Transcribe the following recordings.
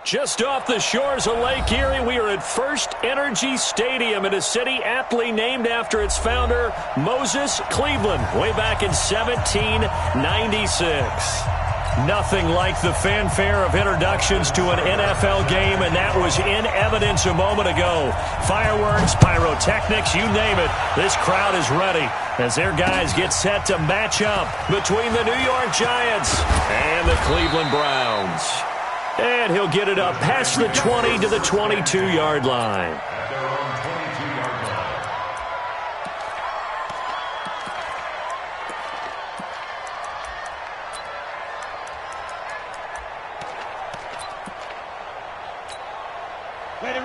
Just off the shores of Lake Erie, we are at First Energy Stadium in a city aptly named after its founder, Moses Cleveland, way back in 1796. Nothing like the fanfare of introductions to an NFL game, and that was in evidence a moment ago. Fireworks, pyrotechnics, you name it. This crowd is ready as their guys get set to match up between the New York Giants and the Cleveland Browns. And he'll get it up past the 20 to the 22-yard line. Ready.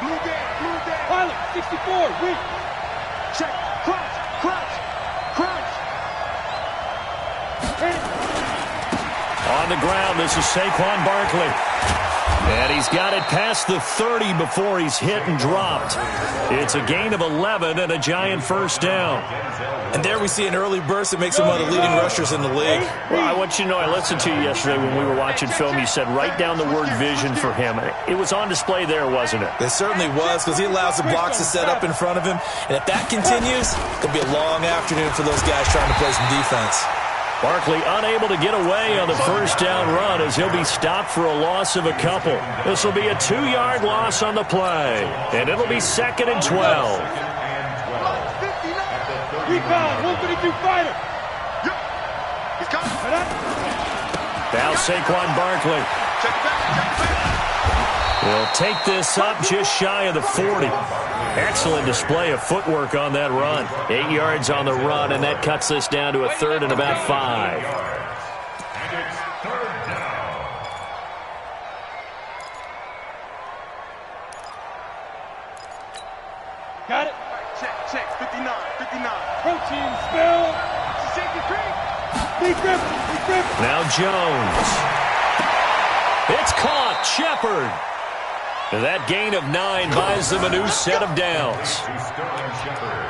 Blue game. Pilot, 64, weak. Check, crunch. On the ground, this is Saquon Barkley. And he's got it past the 30 before he's hit and dropped. It's a gain of 11 and a Giant first down. And there we see an early burst that makes him one of the leading rushers in the league. Well, I want you to know, I listened to you yesterday when we were watching film. You said write down the word vision for him. It was on display there, wasn't it? It certainly was, because he allows the blocks to set up in front of him. And if that continues, it'll be a long afternoon for those guys trying to play some defense. Barkley unable to get away on the first down run as he'll be stopped for a loss of a couple. This will be a 2-yard loss on the play, and it'll be 2nd and 12. Recon, 152 fighter. He's coming. Now Saquon Barkley. He'll take this up just shy of the 40. Excellent display of footwork on that run. 8 yards on the run, and that cuts this down to a 3rd and about 5. And it's 3rd down. Got it. Check, 59. Protein spill. Safety creek. Big grip. Now Jones. It's caught. Shepard. That gain of 9 buys them a new set of downs.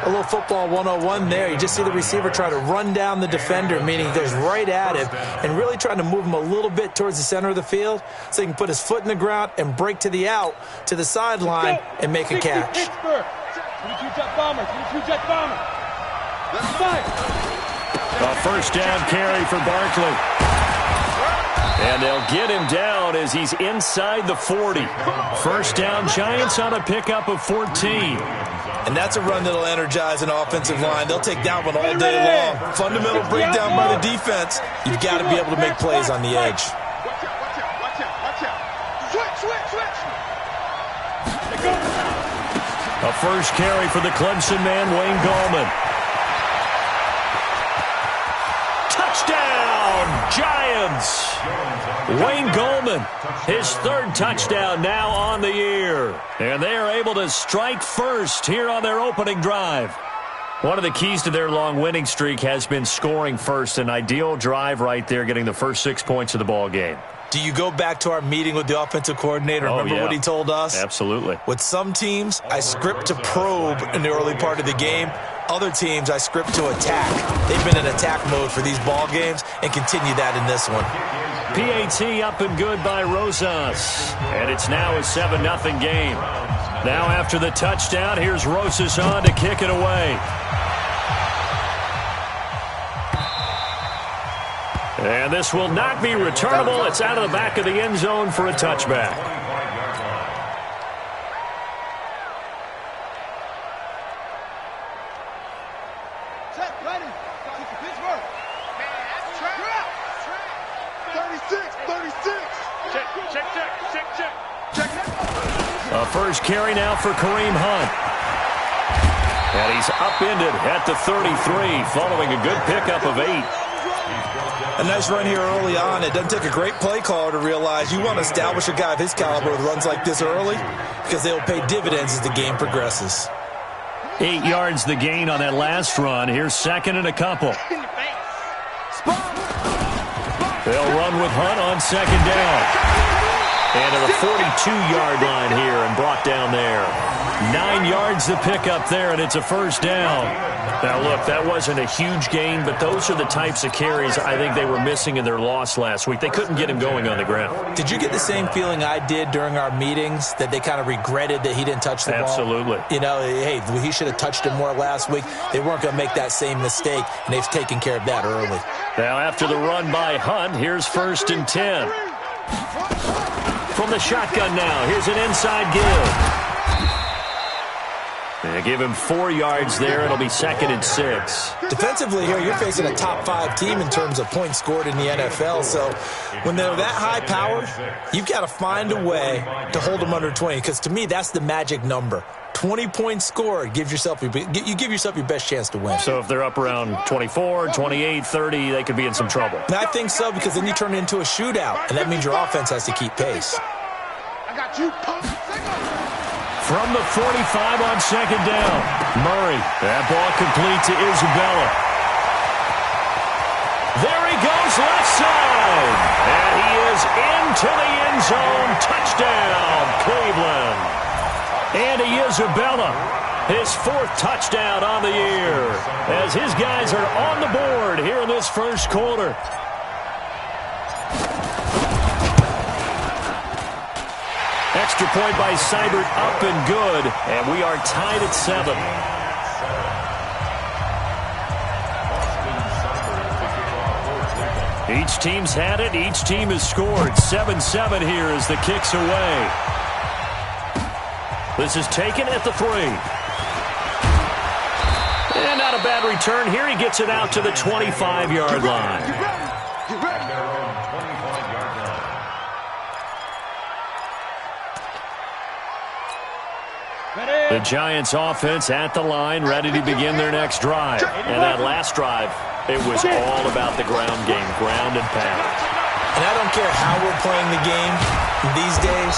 A little football 101 there. You just see the receiver try to run down the defender, meaning he goes right at him and really trying to move him a little bit towards the center of the field so he can put his foot in the ground and break to the out, to the sideline, and make a catch. 22 jet bomber. Let's fight. A first down carry for Barkley. And they'll get him down as he's inside the 40. First down, Giants on a pickup of 14. And that's a run that'll energize an offensive line. They'll take that one all day long. Fundamental breakdown by the defense. You've got to be able to make plays on the edge. Watch out. Switch. A first carry for the Clemson man, Wayne Gallman. Touchdown, Giants! Wayne Gallman, his 3rd touchdown now on the year. And they are able to strike first here on their opening drive. One of the keys to their long winning streak has been scoring first. An ideal drive right there, getting the first 6 points of the ball game. Do you go back to our meeting with the offensive coordinator? Remember what he told us? Absolutely. With some teams, I script to probe in the early part of the game. Other teams, I script to attack. They've been in attack mode for these ball games and continue that in this one. PAT up and good by Rosas. And it's now a 7-0 game. Now after the touchdown, here's Rosas on to kick it away. And this will not be returnable. It's out of the back of the end zone for a touchback. Check, ready. Pittsburgh. 36. Check. A first carry now for Kareem Hunt. And he's upended at the 33 following a good pickup of 8. A nice run here early on. It doesn't take a great play caller to realize you want to establish a guy of his caliber with runs like this early because they'll pay dividends as the game progresses. 8 yards the gain on that last run. Here's 2nd and a couple. They'll run with Hunt on 2nd down. And to the 42-yard line here and brought down there. 9 yards to pick up there, and it's a first down. Now, look, that wasn't a huge gain, but those are the types of carries I think they were missing in their loss last week. They couldn't get him going on the ground. Did you get the same feeling I did during our meetings, that they kind of regretted that he didn't touch the ball? Absolutely. You know, hey, he should have touched it more last week. They weren't going to make that same mistake, and they've taken care of that early. Now, after the run by Hunt, here's 1st and 10. From the shotgun now, here's an inside give. They give him 4 yards there. It'll be 2nd and 6. Defensively here, you're facing a top-5 team in terms of points scored in the NFL. So when they're that high-powered, you've got to find a way to hold them under 20. Because to me, that's the magic number. 20 points scored, you give yourself your best chance to win. So if they're up around 24, 28, 30, they could be in some trouble. And I think so, because then you turn it into a shootout, and that means your offense has to keep pace. I got you. From the 45 on 2nd down, Murray. That ball complete to Isabella. There he goes, left side. And he is into the end zone. Touchdown, Cleveland. Andy Isabella, his 4th touchdown on the year, as his guys are on the board here in this first quarter. Extra point by Seibert, up and good, and we are tied at 7. Each team's had it. Each team has scored. 7-7 here as the kick's away. This is taken at the 3. And not a bad return here. He gets it out to the 25-yard line. The Giants offense at the line, ready to begin their next drive. And that last drive, it was all about the ground game, ground and pound. And I don't care how we're playing the game these days,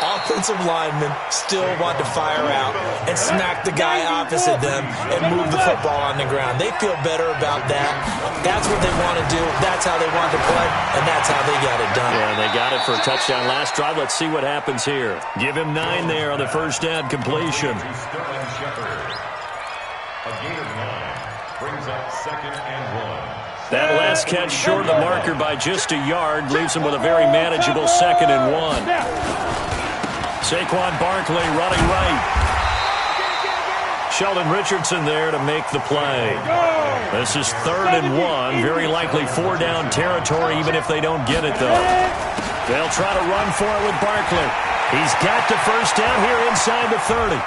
offensive linemen still want to fire out and smack the guy opposite them and move the football on the ground. They feel better about that. That's what they want to do. That's how they want to play, and that's how they got it done. Yeah, and they got it for a touchdown last drive. Let's see what happens here. Give him 9 there on the first down completion. That last catch short of the marker by just a yard leaves him with a very manageable 2nd and 1. Saquon Barkley running right. Sheldon Richardson there to make the play. This is 3rd and 1. Very likely 4-down territory, even if they don't get it, though. They'll try to run for it with Barkley. He's got the first down here inside the 30.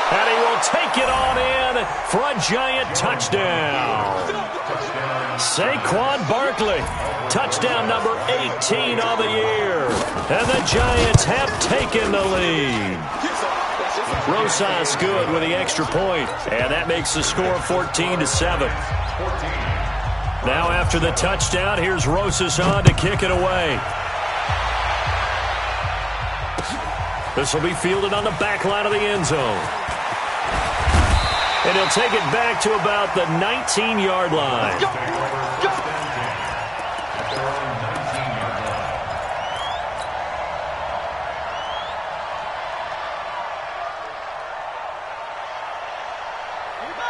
And he will take it on in for a Giant touchdown. Saquon Barkley, touchdown number 18 on the year. And the Giants have taken the lead. Rosas good with the extra point, and that makes the score 14-7. Now after the touchdown, here's Rosas on to kick it away. This will be fielded on the back line of the end zone. And he'll take it back to about the 19-yard line.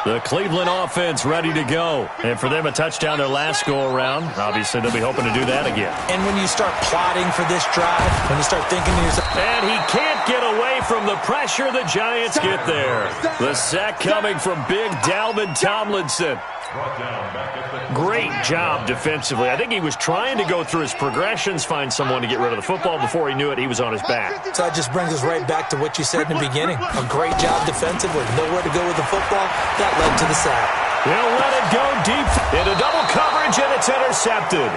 The Cleveland offense ready to go. And for them, a touchdown their last go-around. Obviously, they'll be hoping to do that again. And when you start plotting for this drive, when you start thinking to yourself... And he can't get away from the pressure. The Giants get there. The sack coming from big Dalvin Tomlinson. Great job defensively. I think he was trying to go through his progressions, find someone to get rid of the football. Before he knew it, he was on his back. So that just brings us right back to what you said in the beginning. A great job defensively. Nowhere to go with the football. That led to the sack. He'll let it go deep into double coverage, and it's intercepted.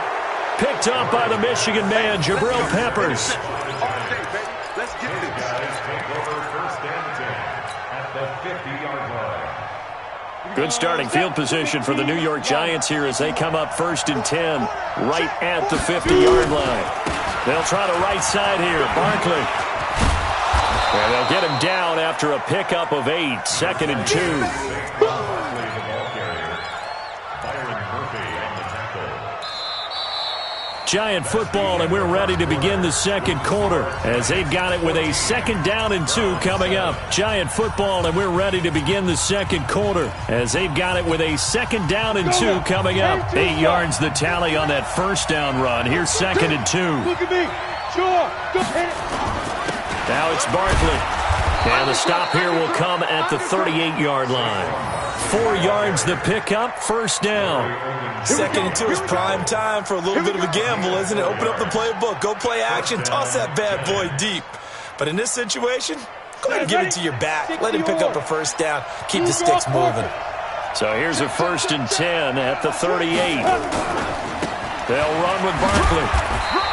Picked up by the Michigan man, Jabril Peppers. Let's get this. Good starting field position for the New York Giants here as they come up 1st and 10, right at the 50-yard line. They'll try the right side here. Barkley. And they'll get him down after a pickup of 8, 2nd and 2. Giant football, and we're ready to begin the second quarter as they've got it with a 2nd down and 2 coming up. Giant football, and we're ready to begin the second quarter as they've got it with a 2nd down and 2 coming up. 8 yards the tally on that 1st down run. Here's 2nd and 2. Look at me. Sure. Go hit it. Now it's Barkley. And the stop here will come at the 38-yard line. 4 yards the pickup, 1st down. 2nd and 2 is prime time for a little bit of a gamble, isn't it? Open up the playbook, go play action, toss that bad boy deep. But in this situation, go ahead and give it to your back. Let him pick up a 1st down. Keep the sticks moving. So here's a 1st and 10 at the 38. They'll run with Barkley.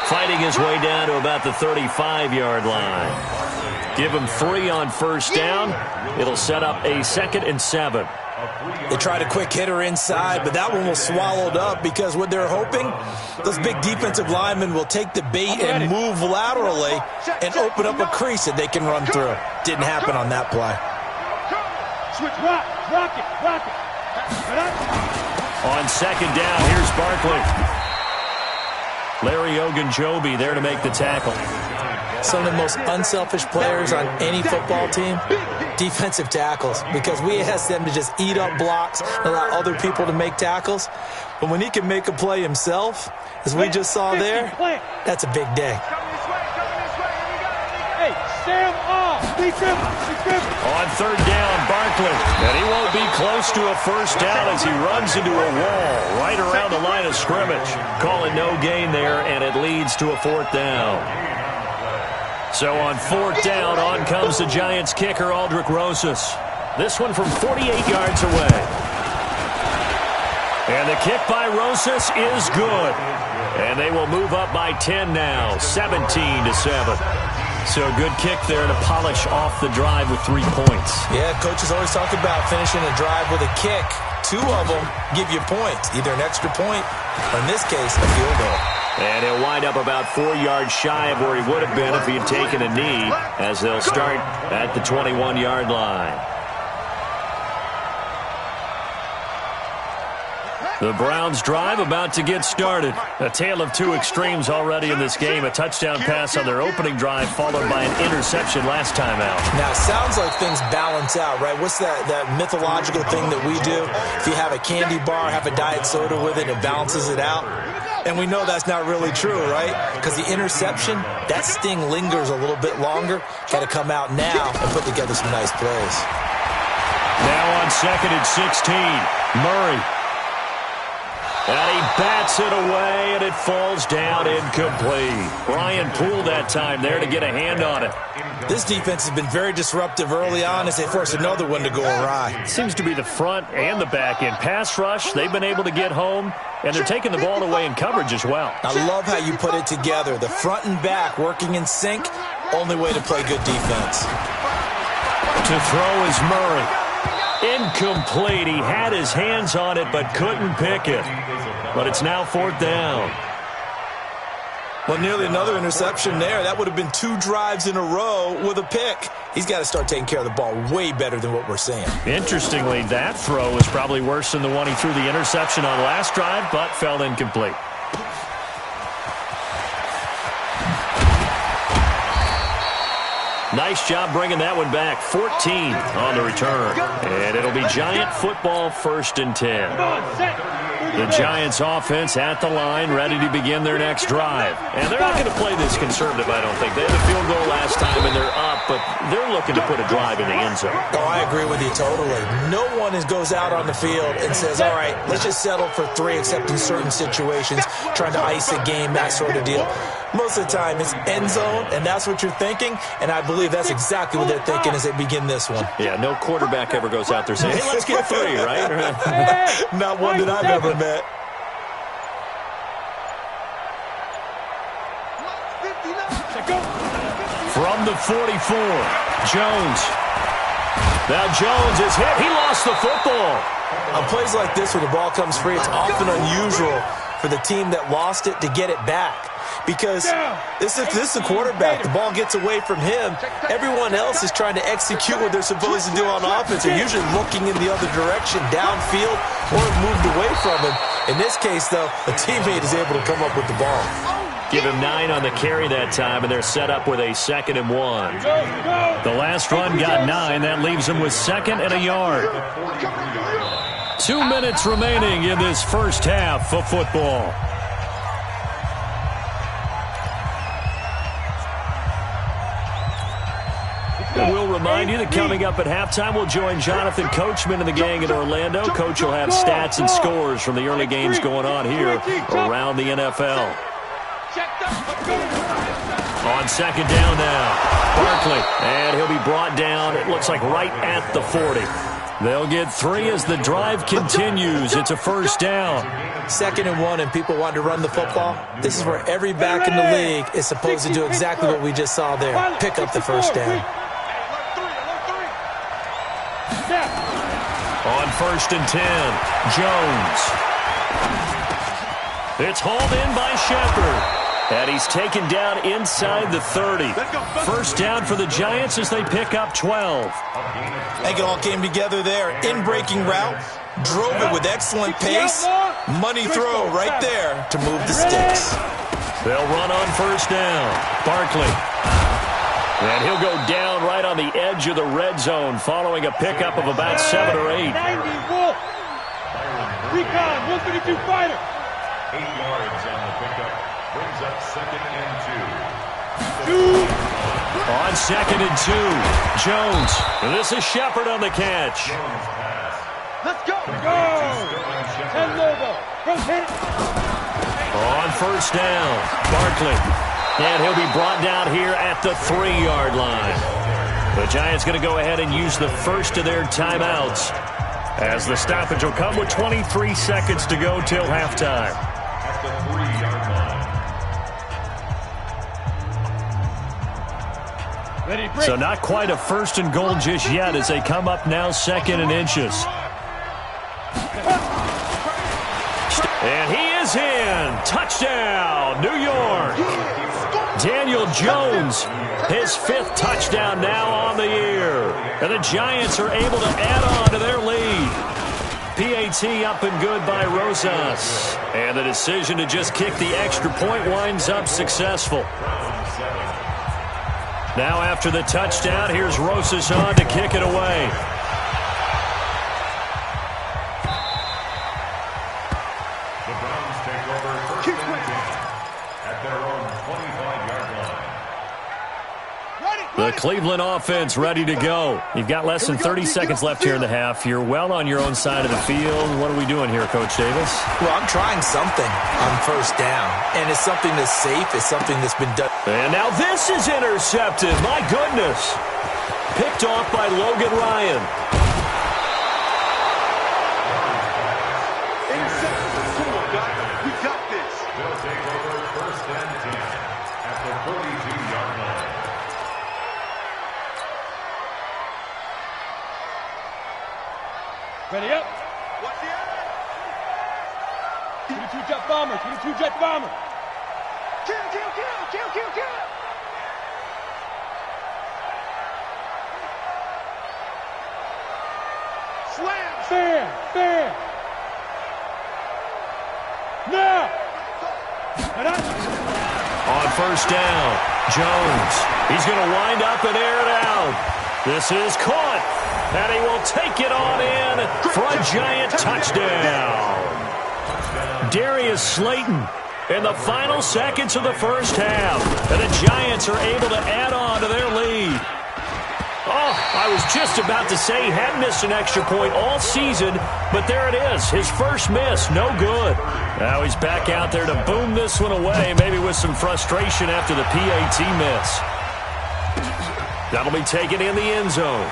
Fighting his way down to about the 35-yard line. Give him 3 on 1st down. It'll set up a 2nd and 7. They tried a quick hitter inside, but that one was swallowed up because what they're hoping, those big defensive linemen will take the bait and move laterally and open up a crease that they can run through. Didn't happen on that play. Switch, rock it. On 2nd down, here's Barkley. Larry Ogunjobi there to make the tackle. Some of the most unselfish players on any football team, defensive tackles, because we ask them to just eat up blocks and allow other people to make tackles. But when he can make a play himself, as we just saw there, that's a big day. Hey, Sam off. Be careful. On 3rd down, Barkley. And he won't be close to a 1st down as he runs into a wall right around the line of scrimmage. Calling no gain there, and it leads to a 4th down. So on 4th down, on comes the Giants kicker, Aldrick Rosas. This one from 48 yards away. And the kick by Rosas is good. And they will move up by 10 now, 17-7. So a good kick there to polish off the drive with 3 points. Yeah, coaches always talk about finishing a drive with a kick. 2 of them give you points, either an extra point or, in this case, a field goal. And he'll wind up about 4 yards shy of where he would have been if he had taken a knee, as they'll start at the 21-yard line. The Browns drive about to get started. A tale of 2 extremes already in this game. A touchdown pass on their opening drive, followed by an interception last time out. Now, it sounds like things balance out, right? What's that mythological thing that we do? If you have a candy bar, have a diet soda with it, it balances it out. And we know that's not really true, right? Because the interception, that sting lingers a little bit longer. Got to come out now and put together some nice plays. Now on 2nd and 16, Murray. And he bats it away, and it falls down incomplete. Brian Poole that time there to get a hand on it. This defense has been very disruptive early on as they force another one to go awry. Seems to be the front and the back end. Pass rush, they've been able to get home, and they're taking the ball away in coverage as well. I love how you put it together. The front and back working in sync, only way to play good defense. To throw is Murray. Incomplete. He had his hands on it but couldn't pick it. But it's now 4th down. Well, nearly another interception there. That would have been 2 drives in a row with a pick. He's got to start taking care of the ball way better than what we're seeing. Interestingly, that throw was probably worse than the one he threw the interception on last drive, but fell incomplete. Nice job bringing that one back. 14 on the return. And it'll be Giant football, 1st and 10. The Giants offense at the line, ready to begin their next drive. And they're not going to play this conservative, I don't think. They had a field goal last time, and they're up, but they're looking to put a drive in the end zone. Oh, I agree with you totally. No one goes out on the field and says, all right, let's just settle for 3, except in certain situations, trying to ice a game, that sort of deal. Most of the time, it's end zone, and that's what you're thinking, and I believe that's exactly what they're thinking as they begin this one. Yeah, no quarterback ever goes out there saying, hey, let's get 3, right? Not one that I've ever met. From the 44, Jones. Now Jones is hit. He lost the football. On plays like this, when the ball comes free, it's often unusual for the team that lost it to get it back. Because this is the quarterback. The ball gets away from him. Everyone else is trying to execute what they're supposed to do on offense. They're usually looking in the other direction, downfield, or moved away from him. In this case, though, a teammate is able to come up with the ball. Give him 9 on the carry that time, and they're set up with a 2nd and 1. The last run got 9. That leaves him with 2nd and a yard. 2 minutes remaining in this first half of football. And we'll remind you that coming up at halftime, we'll join Jonathan Coachman and the gang in Orlando. Coach will have stats and scores from the early games going on here around the NFL. On 2nd down now, Barkley, and he'll be brought down, it looks like right at the 40. They'll get 3 as the drive continues. It's a 1st down. 2nd and 1, and people want to run the football. This is where every back in the league is supposed to do exactly what we just saw there. Pick up the 1st down. On 1st and 10, Jones. It's hauled in by Shepard. And he's taken down inside the 30. 1st down for the Giants as they pick up 12. I think it all came together there. In-breaking route. Drove it with excellent pace. Money throw right there to move the sticks. They'll run on 1st down. Barkley. And he'll go down right on the edge of the red zone following a pickup of about 7 or 8. 90 Wolf. Recon, 132 fighter. 8 yards on the pickup. Brings up 2nd and 2. On 2nd and 2, Jones. And this is Shepard on the catch. Let's go. Go. And Lobo. Rotate. On 1st down, Barkley. And he'll be brought down here at the 3-yard line. The Giants going to go ahead and use the first of their timeouts, as the stoppage will come with 23 seconds to go till halftime. At the 3-yard line. Ready, break. So not quite a 1st and goal just yet as they come up now 2nd and inches. And he is in. Touchdown, New York. Daniel Jones, his 5th touchdown now on the year. And the Giants are able to add on to their lead. PAT up and good by Rosas. And the decision to just kick the extra point winds up successful. Now after the touchdown, here's Rosas on to kick it away. The Browns take over 1st and 10 at their own 25-yard line. The Cleveland offense ready to go. You've got less than 30 seconds left here in the half. You're well on your own side of the field. What are we doing here, Coach Davis? Well, I'm trying something on 1st down, and it's something that's safe. It's something that's been done. And now this is intercepted. My goodness. Picked off by Logan Ryan. We got this. They'll take over 1st and 10 at the 42-yard line. Ready up. Watch the eye. 22 jet bomber. 22 jet bomber. Kill, kill, kill, kill, kill, kill. Slam. Fair. Fair. Now. On 1st down, Jones. He's going to wind up and air it out. This is caught. And he will take it on in for a Giant touchdown. Darius Slayton in the final seconds of the 1st half. And the Giants are able to add on to their lead. Oh, I was just about to say he hadn't missed an extra point all season, but there it is. His first miss, no good. Now he's back out there to boom this one away, maybe with some frustration after the PAT miss. That'll be taken in the end zone.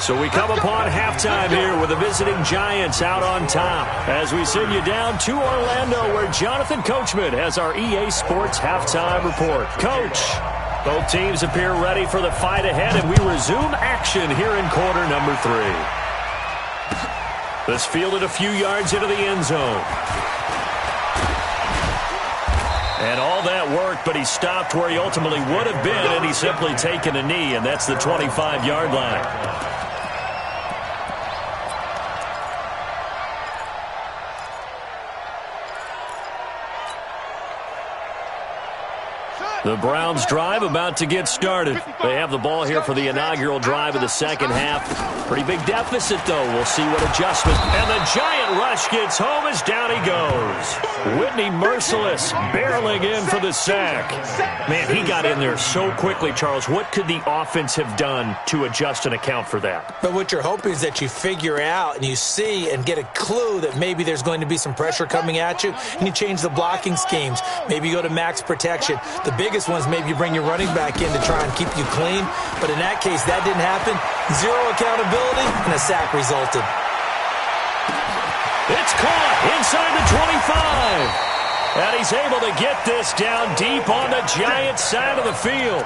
So we come upon halftime here with the visiting Giants out on top as we send you down to Orlando where Jonathan Coachman has our EA Sports halftime report. Coach, both teams appear ready for the fight ahead, and we resume action here in quarter number 3. This fielded a few yards into the end zone. And all that worked, but he stopped where he ultimately would have been, and he's simply taken a knee, and that's the 25-yard line. The Browns drive about to get started. They have the ball here for the inaugural drive of the second half. Pretty big deficit, though. We'll see what adjustment. And the giant rush gets home as down he goes. Whitney Merciless barreling in for the sack. Man, he got in there so quickly, Charles. What could the offense have done to adjust and account for that? But what you're hoping is that you figure out and you see and get a clue that maybe there's going to be some pressure coming at you, and you change the blocking schemes. Maybe you go to max protection. The biggest one is maybe you bring your running back in to try and keep you clean. But in that case, that didn't happen. Zero accountability, and a sack resulted. It's caught inside the 25. And he's able to get this down deep on the Giants' side of the field.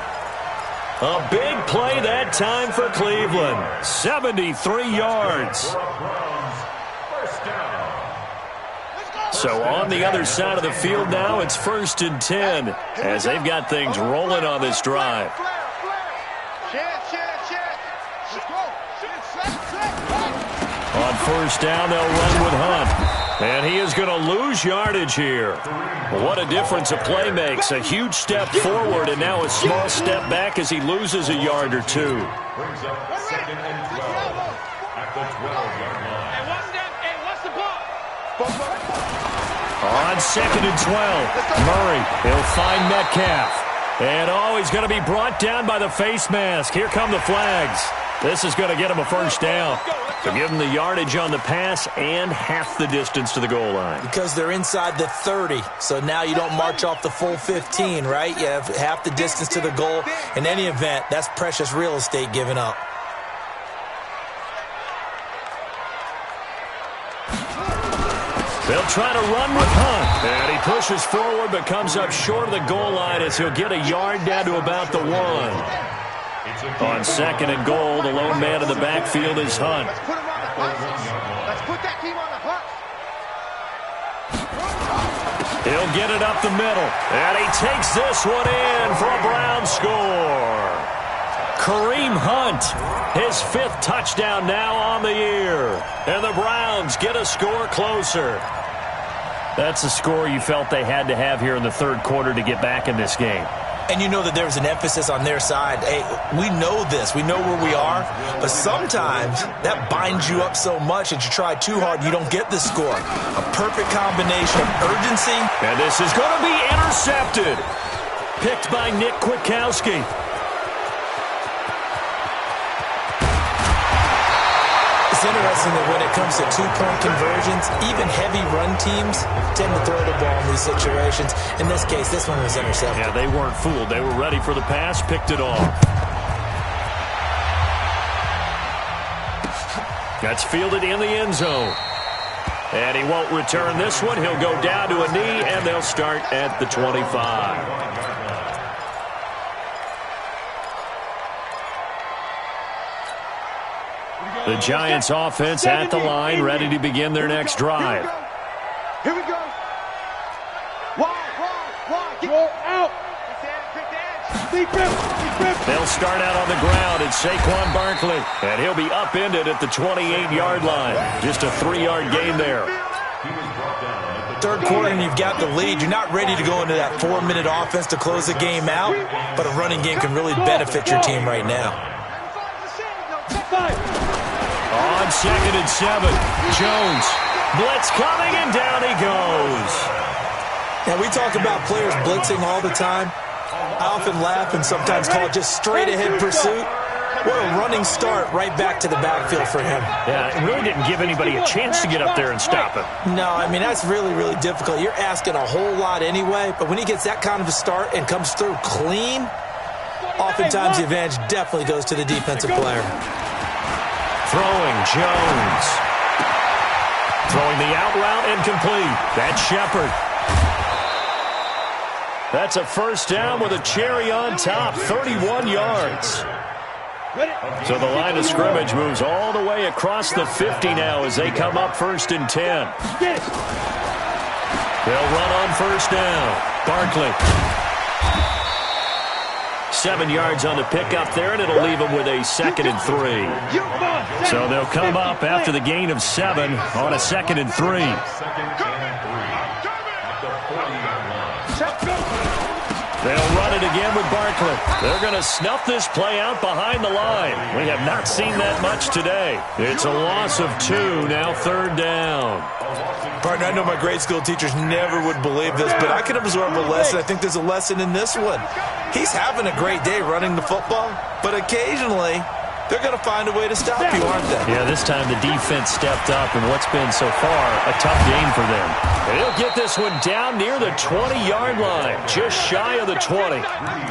A big play that time for Cleveland. 73 yards. So on the other side of the field now, it's 1st and 10 as they've got things rolling on this drive. On 1st down, they'll run with Hunt. And he is going to lose yardage here. What a difference a play makes. A huge step forward and now a small step back as he loses a yard or two. Brings up 2nd and 12 at the 12-yard line. On 2nd and 12, Murray, he'll find Metcalf. And he's going to be brought down by the face mask. Here come the flags. This is going to get him a 1st down. To give him the yardage on the pass and half the distance to the goal line. Because they're inside the 30, so now you don't march off the full 15, right? You have half the distance to the goal. In any event, that's precious real estate given up. They'll try to run with Hunt. And he pushes forward but comes up short of the goal line as he'll get a yard down to about the 1. On 2nd and goal, the lone man in the backfield is Hunt. Let's put him on the hunt. Let's put that team on the hunt. He'll get it up the middle. And he takes this one in for a Brown score. Kareem Hunt, his 5th touchdown now on the year. And the Browns get a score closer. That's a score you felt they had to have here in the 3rd quarter to get back in this game. And you know that there was an emphasis on their side. Hey, we know this. We know where we are. But sometimes that binds you up so much that you try too hard and you don't get the score. A perfect combination of urgency. And this is going to be intercepted. Picked by Nick Kwiatkowski. It's interesting that when it comes to 2-point conversions, even heavy run teams tend to throw the ball in these situations. In this case, this one was intercepted. Yeah, they weren't fooled. They were ready for the pass, picked it off. That's fielded in the end zone. And he won't return this one. He'll go down to a knee, and they'll start at the 25. The Giants offense at the line, ready to begin their next drive. Here we go. Wide. Go out. They'll start out on the ground. It's Saquon Barkley. And he'll be upended at the 28-yard line. Just a 3-yard gain there. 3rd quarter and you've got the lead. You're not ready to go into that 4-minute offense to close the game out. But a running game can really benefit your team right now. On 2nd and 7, Jones. Blitz coming, and down he goes. Now, we talk about players blitzing all the time. I often laugh and sometimes call it just straight-ahead pursuit. What a running start right back to the backfield for him. Yeah, it really didn't give anybody a chance to get up there and stop him. No, I mean, that's really, really difficult. You're asking a whole lot anyway, but when he gets that kind of a start and comes through clean, oftentimes the advantage definitely goes to the defensive player. Throwing, Jones. Throwing the out route incomplete. That's Shepard. That's a 1st down with a cherry on top, 31 yards. So the line of scrimmage moves all the way across the 50 now as they come up 1st and 10. They'll run on 1st down. Barkley. 7 yards on the pickup there, and it'll leave them with a 2nd and 3. So they'll come up after the gain of 7 on a 2nd and 3. They'll run it again with Barkley. They're going to snuff this play out behind the line. We have not seen that much today. It's a loss of 2, now 3rd down. Partner, I know my grade school teachers never would believe this, but I can absorb a lesson. I think there's a lesson in this one. He's having a great day running the football, but occasionally they're going to find a way to stop you, aren't they? Yeah, this time the defense stepped up in what's been so far a tough game for them. And he'll get this one down near the 20-yard line, just shy of the 20.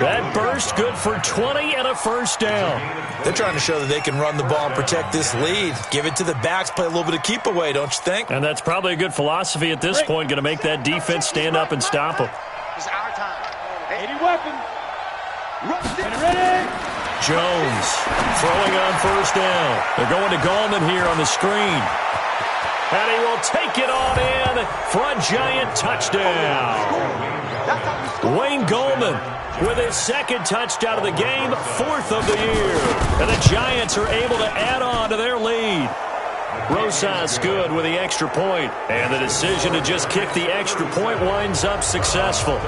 That burst good for 20 and a 1st down. They're trying to show that they can run the ball and protect this lead. Give it to the backs, play a little bit of keep away, don't you think? And that's probably a good philosophy at this point, going to make that defense stand up and stop them. It's our time. 80 weapons. Ready? Jones throwing on 1st down. They're going to Gallman here on the screen. And he will take it on in for a Giant touchdown. Wayne Gallman with his 2nd touchdown of the game, 4th of the year. And the Giants are able to add on to their lead. Rosas good with the extra point. And the decision to just kick the extra point winds up successful.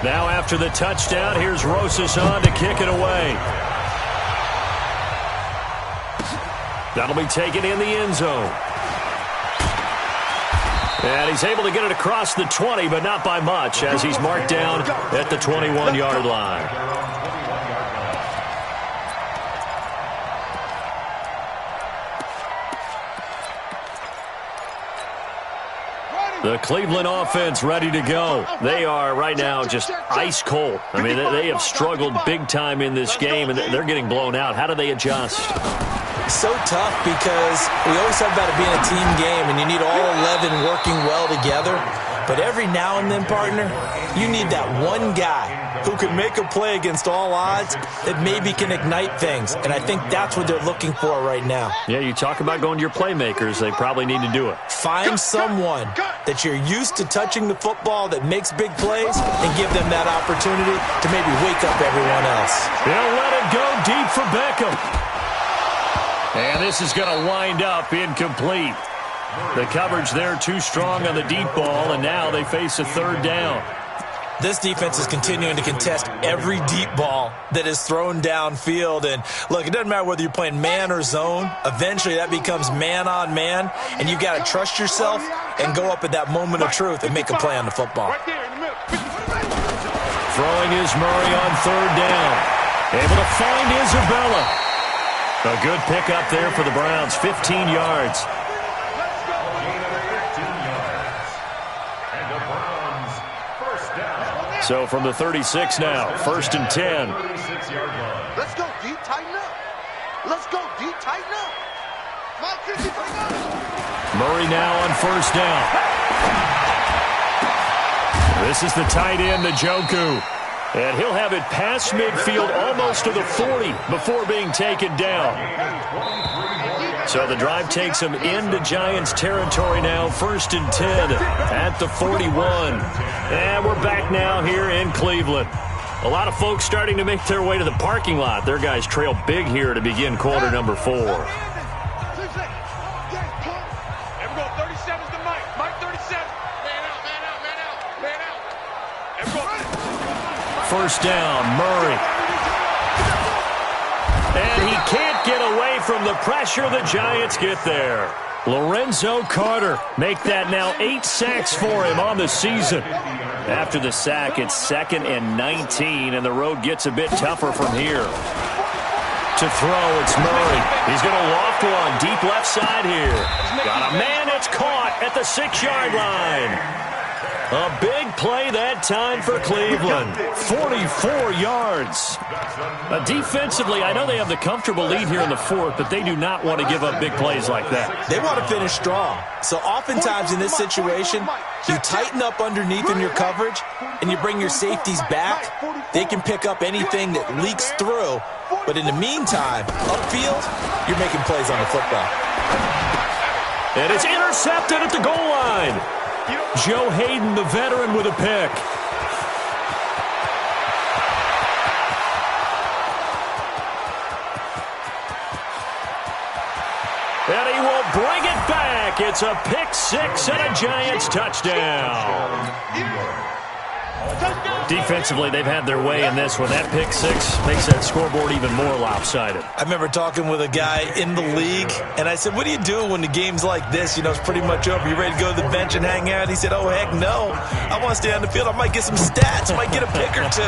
Now after the touchdown, here's Rosas on to kick it away. That'll be taken in the end zone. And he's able to get it across the 20, but not by much, as he's marked down at the 21-yard line. The Cleveland offense ready to go. They are right now just ice cold. I mean, they have struggled big time in this game, and they're getting blown out. How do they adjust? So tough because we always talk about it being a team game, and you need all 11 working well together. But every now and then, partner, you need that one guy who can make a play against all odds that maybe can ignite things. And I think that's what they're looking for right now. Yeah, you talk about going to your playmakers. They probably need to do it. Find someone that you're used to touching the football that makes big plays and give them that opportunity to maybe wake up everyone else. They'll let it go deep for Beckham. And this is going to wind up incomplete. The coverage there too strong on the deep ball, and now they face a 3rd down. This defense is continuing to contest every deep ball that is thrown downfield. And look, it doesn't matter whether you're playing man or zone. Eventually that becomes man on man, and you got to trust yourself and go up at that moment of truth and make a play on the football. Throwing is Murray on 3rd down. Able to find Isabella. A good pickup there for the Browns, 15 yards. So from the 36 now, 1st and 10. Let's go deep, tighten up. Let's go deep, tighten up. Murray now on 1st down. This is the tight end, Njoku. And he'll have it past midfield almost to the 40 before being taken down. So the drive takes him into Giants territory now, 1st and 10 at the 41. And we're back now here in Cleveland. A lot of folks starting to make their way to the parking lot. Their guys trail big here to begin quarter number 4. Here we go, 37's the Mike. Mike 37. Man out, man out, man out, man out. Here we go. 1st down, Murray. And he can't get away from the pressure. The Giants get there. Lorenzo Carter make that now 8 sacks for him on the season. After the sack, it's 2nd and 19, and the road gets a bit tougher from here. To throw, it's Murray. He's going to loft one deep left side here. Got a man, it's caught at the 6-yard line. A big play that time for Cleveland. 44 yards. Defensively, I know they have the comfortable lead here in the 4th, but they do not want to give up big plays like that. They want to finish strong. So oftentimes in this situation, you tighten up underneath in your coverage, and you bring your safeties back. They can pick up anything that leaks through. But in the meantime, upfield, you're making plays on the football. And it's intercepted at the goal line. Joe Hayden, the veteran, with a pick. And he will bring it back. It's a pick 6 and a Giants touchdown. Defensively, they've had their way in this one. That pick six makes that scoreboard even more lopsided. I remember talking with a guy in the league, and I said, what do you do when the game's like this? You know, it's pretty much over. You ready to go to the bench and hang out? He said, oh, heck no. I want to stay on the field. I might get some stats. I might get a pick or two.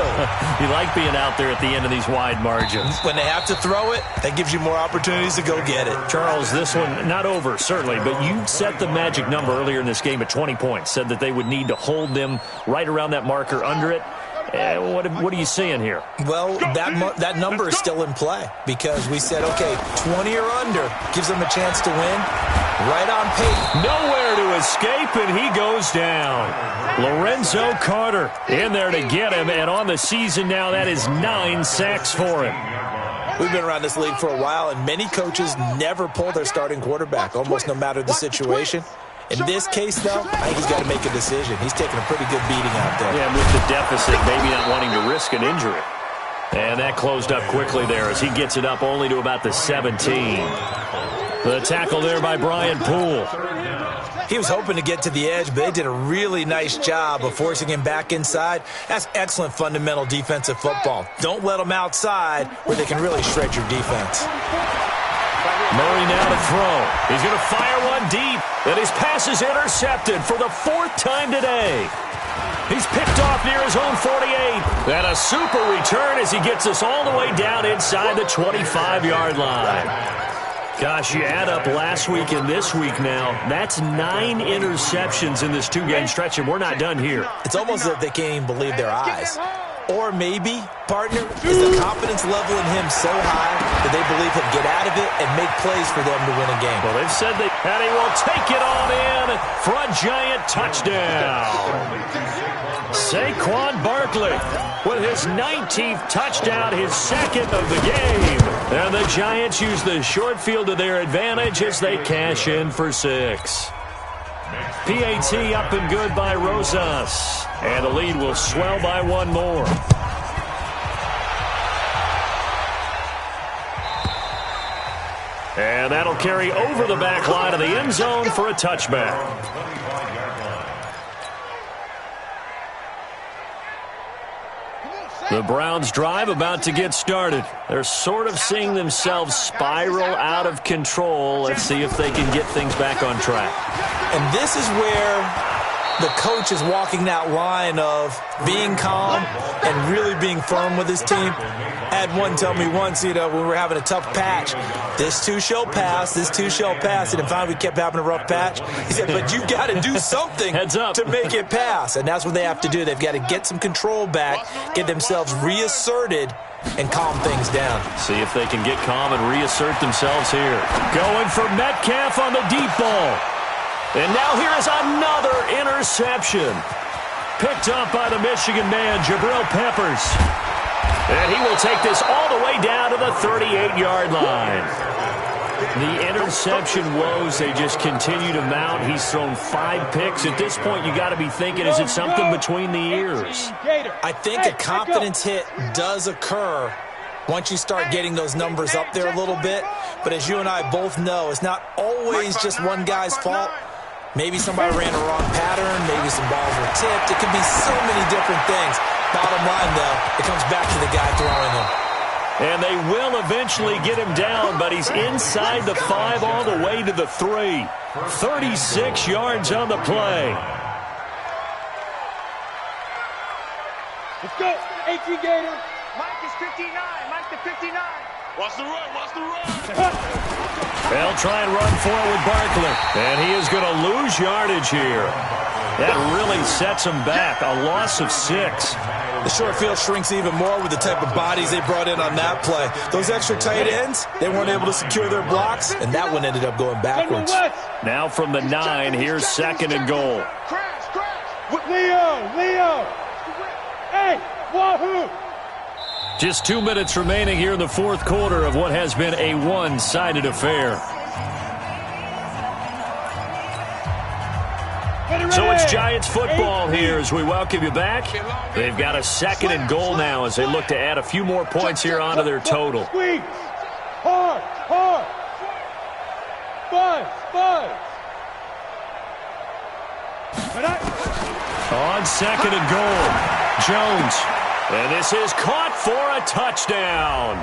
You like being out there at the end of these wide margins. When they have to throw it, that gives you more opportunities to go get it. Charles, this one, not over, certainly, but you set the magic number earlier in this game at 20 points. Said that they would need to hold them right around that marker under it. What are you seeing here? Well, that number is still in play because we said, okay, 20 or under gives them a chance to win. Right on pace. Nowhere to escape, and he goes down. Lorenzo Carter in there to get him, and on the season now, that is 9 sacks for him. We've been around this league for a while, and many coaches never pull their starting quarterback, almost no matter the situation. In this case, though, I think he's got to make a decision. He's taking a pretty good beating out there. Yeah, with the deficit, maybe not wanting to risk an injury. And that closed up quickly there as he gets it up only to about the 17. The tackle there by Brian Poole. He was hoping to get to the edge, but they did a really nice job of forcing him back inside. That's excellent fundamental defensive football. Don't let them outside where they can really shred your defense. Murray now to throw. He's going to fire one deep, and his pass is intercepted for the 4th time today. He's picked off near his own 48. And a super return as he gets us all the way down inside the 25-yard line. Gosh, you add up last week and this week now, that's 9 interceptions in this 2-game stretch, and we're not done here. It's almost as if they can't even believe their eyes. Or maybe, partner, is the confidence level in him so high that they believe he'll get out of it and make plays for them to win a game. Well, they've said that, and he will take it on in for a giant touchdown. Saquon Barkley with his 19th touchdown, his 2nd of the game. And the Giants use the short field to their advantage as they cash in for 6. PAT up and good by Rosas. And the lead will swell by 1 more. And that'll carry over the back line of the end zone for a touchback. The Browns drive about to get started. They're sort of seeing themselves spiral out of control. Let's see if they can get things back on track. And this is where the coach is walking that line of being calm and really being firm with his team. I had one tell me once, when we were having a tough patch, this too shall pass, this too shall pass. And finally we kept having a rough patch. He said, but you got to do something to make it pass. And that's what they have to do. They've got to get some control back, get themselves reasserted, and calm things down. See if they can get calm and reassert themselves here. Going for Metcalf on the deep ball. And now here is another interception. Picked up by the Michigan man, Jabril Peppers. And he will take this all the way down to the 38-yard line. The interception woes, they just continue to mount. He's thrown 5 picks. At this point, you got to be thinking, is it something between the ears? I think a confidence hit does occur once you start getting those numbers up there a little bit. But as you and I both know, it's not always just one guy's fault. Maybe somebody ran a wrong pattern. Maybe some balls were tipped. It could be so many different things. Bottom line, though, it comes back to the guy throwing them. And they will eventually get him down, but he's inside the 5 all the way to the 3. 36 yards on the play. Let's go. 18 Gator. Mike is 59. Mike to 59. Watch the run. Watch the run. They'll try and run forward with Barkley. And he is going to lose yardage here. That really sets him back. A loss of 6. The short field shrinks even more with the type of bodies they brought in on that play. Those extra tight ends, they weren't able to secure their blocks, and that one ended up going backwards. Now from the 9, here's 2nd and goal. Leo. Hey, wahoo. Just 2 minutes remaining here in the 4th quarter of what has been a one-sided affair. So it's Giants football here as we welcome you back. They've got a 2nd and goal now as they look to add a few more points here onto their total. Hard. Buzz. On 2nd and goal. Jones. And this is caught for a touchdown.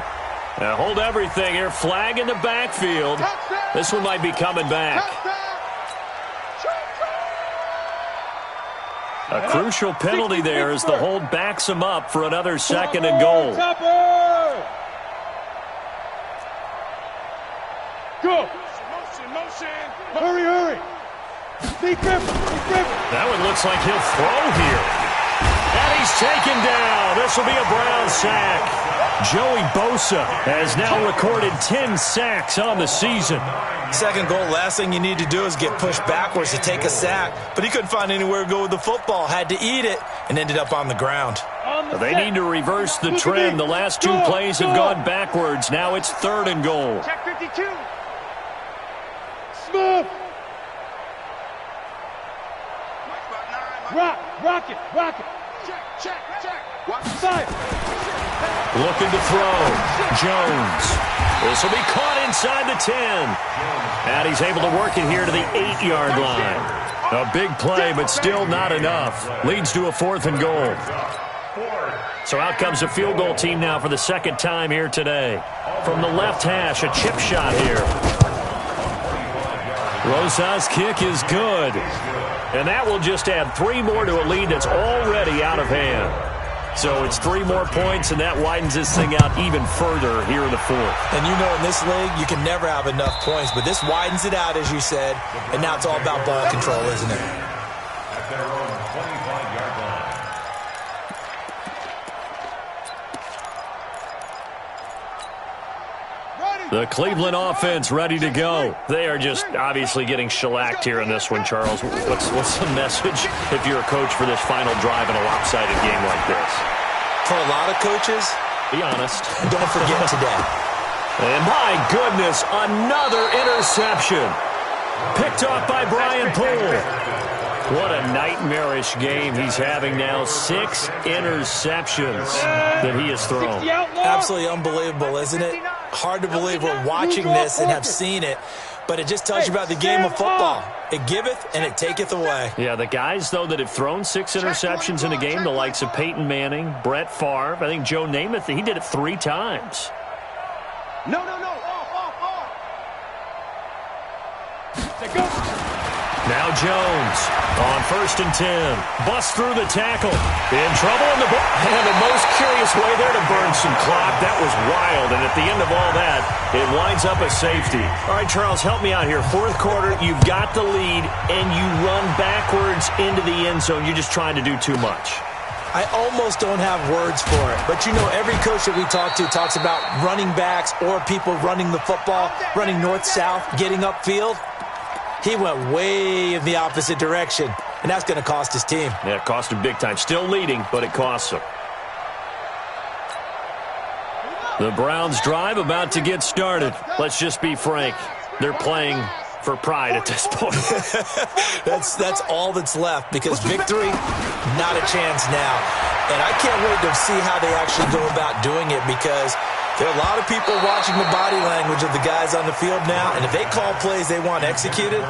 Now hold everything here. Flag in the backfield. This one might be coming back. A crucial penalty there as the hold backs him up for another 2nd and goal. Go. Motion. Hurry. Be careful. That one looks like he'll throw here. And he's taken down. This will be a Brown sack. Joey Bosa has now recorded 10 sacks on the season. 2nd goal, last thing you need to do is get pushed backwards to take a sack. But he couldn't find anywhere to go with the football. Had to eat it and ended up on the ground. They need to reverse the trend. The last 2 plays have gone backwards. Now it's 3rd and goal. Check 52. Smooth. Rock it. Check. Five. Looking to throw. Jones. This will be caught inside the 10. And he's able to work it here to the 8-yard line. A big play, but still not enough. Leads to a 4th and goal. So out comes the field goal team now for the 2nd time here today. From the left hash, a chip shot here. Rosa's kick is good. And that will just add 3 more to a lead that's already out of hand. So it's 3 more points, and that widens this thing out even further here in the 4th. And you know, in this league, you can never have enough points, but this widens it out, as you said, and now it's all about ball control, isn't it? At their own 25-yard line. The Cleveland offense ready to go. They are just obviously getting shellacked here in this one, Charles. What's the message if you're a coach for this final drive in a lopsided game like this? For a lot of coaches, be honest. Don't forget today. And my goodness, another interception. Picked off by Brian Poole. What a nightmarish game he's having now. 6 interceptions that he has thrown. Absolutely unbelievable, isn't it? Hard to believe we're watching this and have seen it, but it just tells you about the game of football. It giveth and it taketh away. Yeah, the guys, though, that have thrown 6 interceptions in a game, the likes of Peyton Manning, Brett Favre, I think Joe Namath, he did it 3 times. No. Off. Go. Now Jones on 1st and 10. Busts through the tackle. In trouble in the ball. And the most curious way there to burn some clock. That was wild. And at the end of all that, it winds up a safety. All right, Charles, help me out here. 4th quarter, you've got the lead, and you run backwards into the end zone. You're just trying to do too much. I almost don't have words for it. But, you know, every coach that we talk to talks about running backs or people running the football, running north-south, getting upfield. He went way in the opposite direction, and that's going to cost his team. Yeah, it cost him big time. Still leading, but it costs him. The Browns drive about to get started. Let's just be frank. They're playing for pride at this point. That's all that's left, because victory, not a chance now. And I can't wait to see how they actually go about doing it, because there are a lot of people watching the body language of the guys on the field now, and if they call plays they want executed,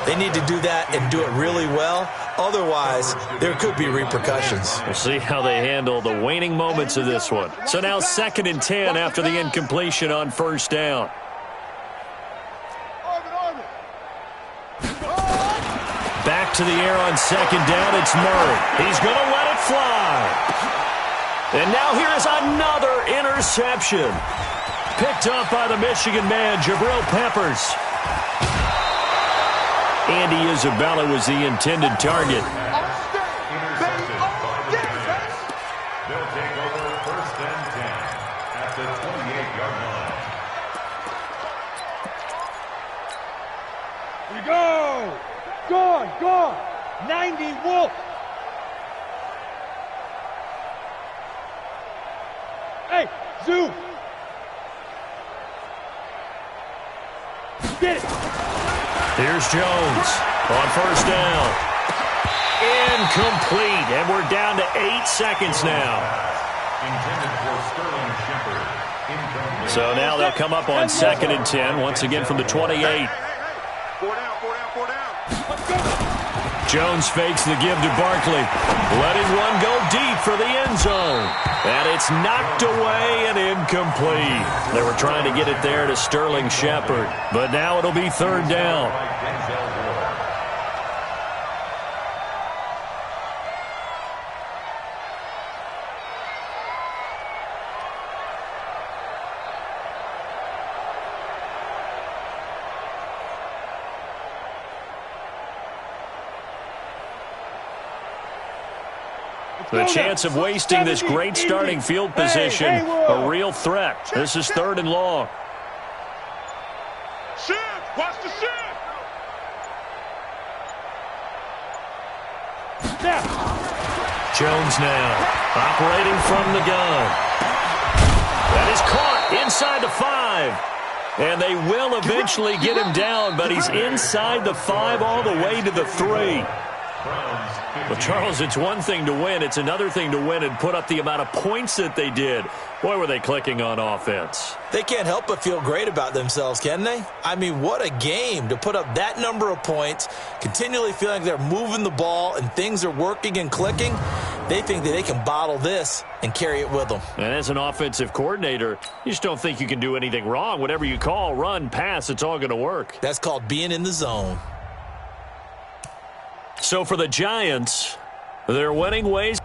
they need to do that and do it really well. Otherwise, there could be repercussions. We'll see how they handle the waning moments of this one. So now 2nd and 10 after the incompletion on 1st down. Back to the air on 2nd down, it's Murray. He's going to let it fly. And now here is another interception. Picked up by the Michigan man, Jabril Peppers. Andy Isabella was the intended target. They'll take over 1st and 10 at the 28-yard line. We go. Gone. 90 Wolf. Hey, Zoo. Get it. Here's Jones on 1st down. Incomplete, and we're down to 8 seconds now. Intended for Sterling Shepard. Incomplete. So now they'll come up on 2nd and 10, once again from the 28. 4 down. Let's go. Jones fakes the give to Barkley, letting one go deep for the end zone. And it's knocked away and incomplete. They were trying to get it there to Sterling Shepard, but now it'll be third down. The chance of wasting this great starting field position, a real threat. This is third and long. Shift! Watch the shift! Jones now, operating from the gun. That is caught inside the 5. And they will eventually get him down, but he's inside the 5 all the way to the 3. Well, Charles, it's one thing to win. It's another thing to win and put up the amount of points that they did. Boy, were they clicking on offense. They can't help but feel great about themselves, can they? I mean, what a game to put up that number of points, continually feeling like they're moving the ball and things are working and clicking. They think that they can bottle this and carry it with them. And as an offensive coordinator, you just don't think you can do anything wrong. Whatever you call, run, pass, it's all going to work. That's called being in the zone. So for the Giants, their winning ways